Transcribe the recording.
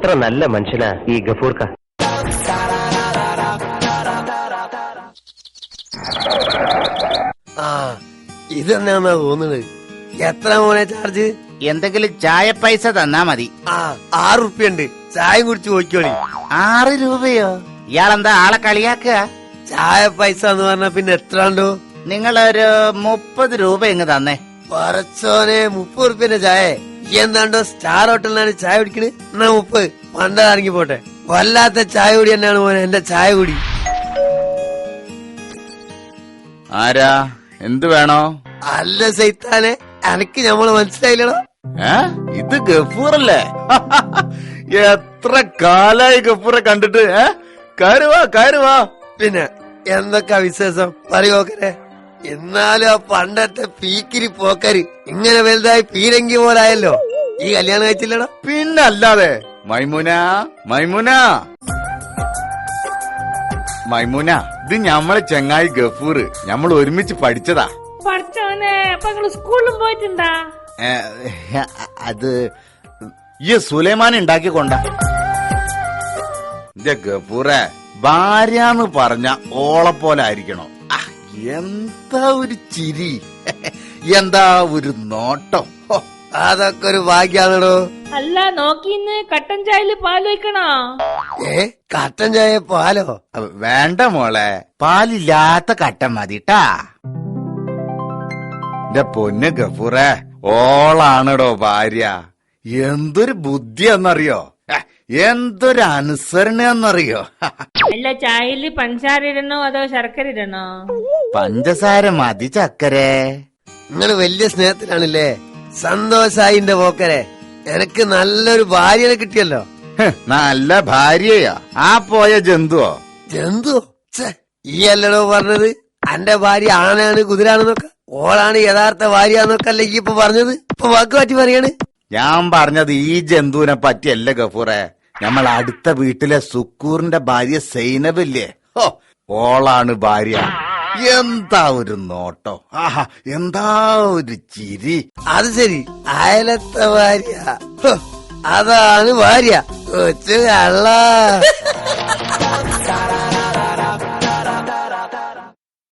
എത്ര നല്ല മനുഷ്യനാ ഈ ഗഫൂർക്ക. ഇതെന്നാ തോന്നുന്നത്. എത്ര മോനെ ചാർജ്? എന്തെങ്കിലും ചായ പൈസ തന്നാ മതി. 6 റുപ്യുണ്ട്. ചായ കുടിച്ച് പോയിക്കോളി. 6 രൂപയോ? ഇയാളെന്താ ആളെ കളിയാക്കുക? ചായ പൈസ എന്ന് പറഞ്ഞ പിന്നെ എത്രാണ്ടോ? നിങ്ങളൊരു 30 രൂപ ഇങ്ങ് തന്നേ. പറച്ചോനെ, 30 റുപ്യന്റെ ചായ? എന്താണ്ടോ സ്റ്റാർ ഹോട്ടലിനാണ് ചായ കുടിക്കണേ? എന്നാ 30 പണ്ടാണെങ്കി പോട്ടെ. വല്ലാത്ത ചായ കുടി തന്നെയാണ് മോനെ എന്റെ ചായ കുടി. ആരാ? എന്ത് വേണോ? അല്ല സൈത്താനെ, എനക്ക് ഞമ്മള് മനസ്സിലായില്ലടോ. ഇത് ഗഫൂറല്ലേ? എത്ര കാലായി ഗഫൂറെ കണ്ടിട്ട്. കയറുവാ. പിന്നെ എന്തൊക്കെ വിശേഷം പറയോക്കരെ? എന്നാലും ആ പണ്ടത്തെ പീക്കിരി പോക്കര് ഇങ്ങനെ വലുതായി പീരങ്കി പോലായല്ലോ. ഈ കല്യാണം കഴിച്ചില്ലടോ? പിന്നല്ലാതെ. മൈമുന, ഇത് ഞമ്മളെ ചെങ്ങായി ഗഫൂറ്. ഞമ്മൾ ഒരുമിച്ച് പഠിച്ചതാ. പഠിച്ചോനെ, അപ്പൊ സ്കൂളിലും പോയിട്ടുണ്ടാ? അത് ഈ സുലൈമാൻ ഉണ്ടാക്കിക്കൊണ്ട. ഗഫൂറെ, ഭാര്യാന്ന് പറഞ്ഞ ഓളെപ്പോലെ ആയിരിക്കണോ? എന്താ ഒരു ചിരി, എന്താ ഒരു നോട്ടം. അതൊക്കെ ഒരു ഭാഗ്യാണോ? അല്ല, നോക്കിന്ന് കട്ടൻ ചായയില് പാല് വയ്ക്കണോ? കട്ടൻ ചായ പാലോ? വേണ്ട മോളെ, പാലില്ലാത്ത കട്ടൻ മതിട്ടാ. എന്റെ പൊന്ന് ഗഫൂറെ, ഓളാണടോ ഭാര്യ. എന്തൊരു ബുദ്ധിയെന്നറിയോ, എന്തൊരു അനുസരണയെന്നറിയോ. അല്ല, ചായയില് പഞ്ചസാര ഇടണോ അതോ ശർക്കര ഇടണോ? പഞ്ചസാര മതി ചക്കരെ. നിങ്ങള് വലിയ സ്നേഹത്തിലാണല്ലേ. സന്തോഷായിന്റെ പോക്കരെ, എനക്ക് നല്ലൊരു ഭാര്യനെ കിട്ടിയല്ലോ. നല്ല ഭാര്യയാ ആ പോയ ജന്തുവോ? ജന്തുവോ? ഈ അല്ലടോ പറഞ്ഞത് എന്റെ ഭാര്യ ആണാണ് കുതിരാണെന്നൊക്കെ. ഓളാണ് യഥാർത്ഥ ഭാര്യന്നൊക്കെ ഈ ഇപ്പൊ പറഞ്ഞത്. ഇപ്പൊ വാക്ക് മാറ്റി പറയാണ്. ഞാൻ പറഞ്ഞത് ഈ ജന്തുവിനെ പറ്റിയല്ല ഗഫൂറെ. നമ്മൾ അടുത്ത വീട്ടിലെ സുക്കൂറിന്റെ ഭാര്യ സൈനബില്ലേ, ഓളാണ് ഭാര്യ. എന്താ ഒരു നോട്ടോ, ആഹാ, എന്താ ഒരു ചിരി. അത് ശരി, അയലത്തെ ഭാര്യ, അതാണ് ഭാര്യ. കൊച്ചു കള്ള.